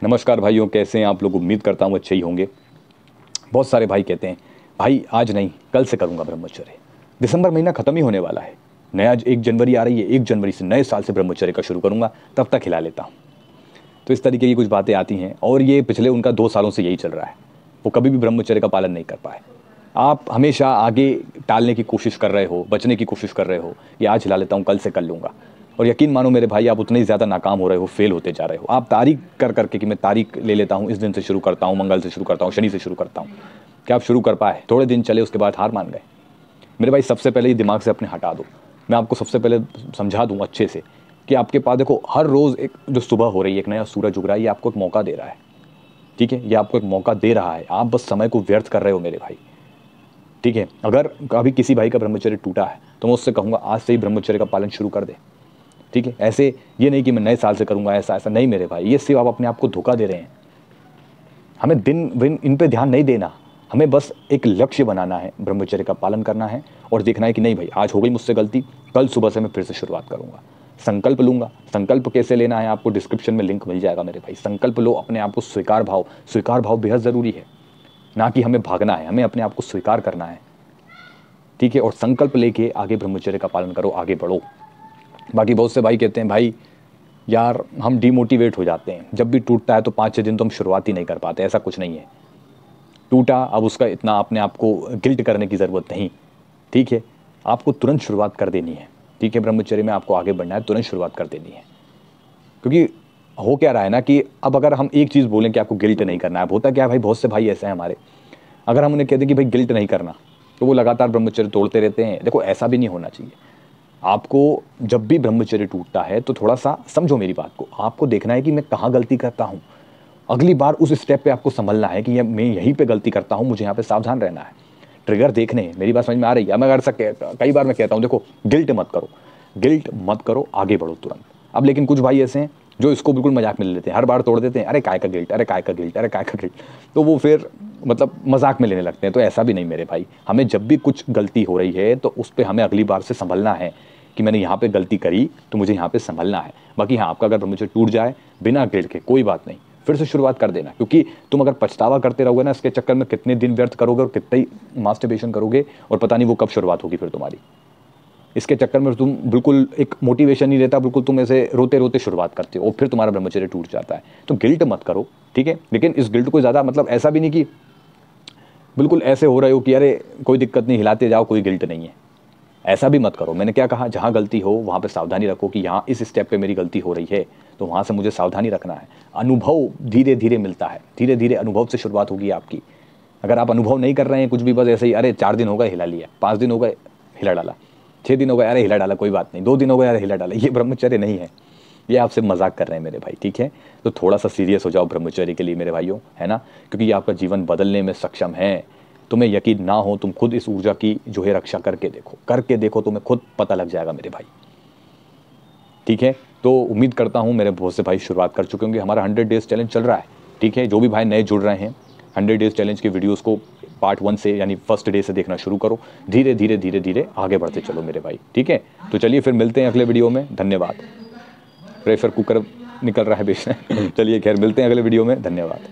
नमस्कार भाइयों, कैसे हैं आप लोग। उम्मीद करता हूँ अच्छे ही होंगे। बहुत सारे भाई कहते हैं भाई आज नहीं कल से करूँगा ब्रह्मचर्य। दिसंबर महीना ख़त्म ही होने वाला है, नया 1 जनवरी आ रही है, 1 जनवरी से नए साल से ब्रह्मचर्य का शुरू करूँगा, तब तक हिला लेता हूँ। तो इस तरीके की कुछ बातें आती हैं और ये पिछले उनका 2 सालों से यही चल रहा है। वो कभी भी ब्रह्मचर्य का पालन नहीं कर पाए। आप हमेशा आगे टालने की कोशिश कर रहे हो, बचने की कोशिश कर रहे हो, ये आज हिला लेता हूँ कल से कर लूँगा। और यकीन मानो मेरे भाई, आप उतने ही ज़्यादा नाकाम हो रहे हो, फेल होते जा रहे हो। आप तारीख कर करके कि मैं तारीख ले लेता हूँ, इस दिन से शुरू करता हूँ, मंगल से शुरू करता हूँ, शनि से शुरू करता हूँ। क्या आप शुरू कर पाए? थोड़े दिन चले, उसके बाद हार मान गए। मेरे भाई सबसे पहले ये दिमाग से अपने हटा दो। मैं आपको सबसे पहले समझा दूँ अच्छे से कि आपके पास देखो, हर रोज़ एक जो सुबह हो रही है, एक नया सूरज उग रहा है, ये आपको एक मौका दे रहा है। ठीक है, ये आपको एक मौका दे रहा है। आप बस समय को व्यर्थ कर रहे हो मेरे भाई। ठीक है, अगर कभी किसी भाई का ब्रह्मचर्य टूटा है तो मैं उससे कहूँगा आज से ही ब्रह्मचर्य का पालन शुरू कर दे। ठीक है, ऐसे ये नहीं कि मैं नए साल से करूँगा, ऐसा ऐसा नहीं मेरे भाई। ये सिर्फ आप अपने आप को धोखा दे रहे हैं। हमें दिन दिन इन पे ध्यान नहीं देना। हमें बस एक लक्ष्य बनाना है, ब्रह्मचर्य का पालन करना है और देखना है कि नहीं भाई आज हो गई मुझसे गलती, कल सुबह से मैं फिर से शुरुआत करूँगा। संकल्प लूँगा। संकल्प कैसे लेना है आपको डिस्क्रिप्शन में लिंक मिल जाएगा मेरे भाई। संकल्प लो, अपने आप को स्वीकार भाव बेहद ज़रूरी है। ना कि हमें भागना है, हमें अपने आप को स्वीकार करना है। ठीक है, और संकल्प लेके आगे ब्रह्मचर्य का पालन करो, आगे बढ़ो। बाकी बहुत से भाई कहते हैं भाई यार हम डिमोटिवेट हो जाते हैं, जब भी टूटता है तो 5-6 दिन तो हम शुरुआत ही नहीं कर पाते। ऐसा कुछ नहीं है। टूटा, अब उसका इतना अपने आप को गिल्ट करने की ज़रूरत नहीं। ठीक है, आपको तुरंत शुरुआत कर देनी है। ठीक है, ब्रह्मचर्य में आपको आगे बढ़ना है, तुरंत शुरुआत कर देनी है। क्योंकि हो क्या रहा है ना कि अब अगर हम एक चीज़ बोलें कि आपको गिल्ट नहीं करना है, अब होता क्या है भाई, बहुत से भाई ऐसे हैं हमारे, अगर हम उन्हें कह दें कि भाई गिल्ट नहीं करना तो वो लगातार ब्रह्मचर्य तोड़ते रहते हैं। देखो ऐसा भी नहीं होना चाहिए। आपको जब भी ब्रह्मचर्य टूटता है तो थोड़ा सा समझो मेरी बात को। आपको देखना है कि मैं कहाँ गलती करता हूँ। अगली बार उस स्टेप पे आपको संभलना है कि मैं यहीं पे गलती करता हूँ, मुझे यहाँ पे सावधान रहना है। ट्रिगर देखने हैं। मेरी बात समझ में आ रही है? मैं अगर कई बार मैं कहता हूँ देखो गिल्ट मत करो, गिल्ट मत करो, आगे बढ़ो तुरंत। अब लेकिन कुछ भाई ऐसे हैं जो इसको बिल्कुल मजाक में ले लेते हैं, हर बार तोड़ देते हैं, अरे काय का गिल्ट, अरे काय का गिल्ट, अरे काय का गिल्ट। तो वो फिर मतलब मजाक में लेने लगते हैं। तो ऐसा भी नहीं मेरे भाई। हमें जब भी कुछ गलती हो रही है तो उस पर हमें अगली बार से संभलना है कि मैंने यहाँ पे गलती करी तो मुझे यहाँ पे संभलना है। बाकी हाँ, आपका अगर मुझे टूट जाए बिना गिल्ट के कोई बात नहीं, फिर से शुरुआत कर देना। क्योंकि तुम अगर पछतावा करते रहोगे ना, इसके चक्कर में कितने दिन व्यर्थ करोगे और कितना ही मास्टरबेशन करोगे और पता नहीं वो कब शुरुआत होगी फिर तुम्हारी। इसके चक्कर में तुम बिल्कुल एक मोटिवेशन नहीं रहता, बिल्कुल तुम ऐसे रोते रोते शुरुआत करते हो और फिर तुम्हारा ब्रह्मचर्य टूट जाता है। तो गिल्ट मत करो। ठीक है, लेकिन इस गिल्ट को ज़्यादा मतलब ऐसा भी नहीं कि बिल्कुल ऐसे हो रहे हो कि अरे कोई दिक्कत नहीं, हिलाते जाओ, कोई गिल्ट नहीं है। ऐसा भी मत करो। मैंने क्या कहा, जहाँ गलती हो वहाँ पे सावधानी रखो कि यहाँ इस स्टेप पे मेरी गलती हो रही है तो वहाँ से मुझे सावधानी रखना है। अनुभव धीरे धीरे मिलता है, धीरे धीरे अनुभव से शुरुआत होगी आपकी। अगर आप अनुभव नहीं कर रहे हैं कुछ भी, बस ऐसे ही अरे 4 दिन हो गए हिला लिया, 5 दिन हो गए हिला डाला, 6 दिन हो गए अरे हिला डाला कोई बात नहीं, 2 दिन हो गए अरे हिला डाला, ये ब्रह्मचर्य नहीं है। ये आपसे मजाक कर रहे हैं मेरे भाई। ठीक है, तो थोड़ा सा सीरियस हो जाओ ब्रह्मचर्य के लिए मेरे भाइयों, है ना। क्योंकि ये आपका जीवन बदलने में सक्षम है। तुम्हें यकीन ना हो, तुम खुद इस ऊर्जा की जो है रक्षा करके देखो, तुम्हें खुद पता लग जाएगा मेरे भाई। ठीक है, तो उम्मीद करता हूँ मेरे बहुत से भाई शुरुआत कर चुके होंगे। हमारा 100 डेज चैलेंज चल रहा है। ठीक है, जो भी भाई नए जुड़ रहे हैं, 100 डेज चैलेंज के वीडियोस को पार्ट 1 से यानी फर्स्ट डे से देखना शुरू करो। धीरे धीरे धीरे धीरे आगे बढ़ते चलो मेरे भाई। ठीक है, तो चलिए फिर मिलते हैं अगले वीडियो में। धन्यवाद। प्रेशर कुकर निकल रहा है बेच चलिए खैर, मिलते हैं अगले वीडियो में। धन्यवाद।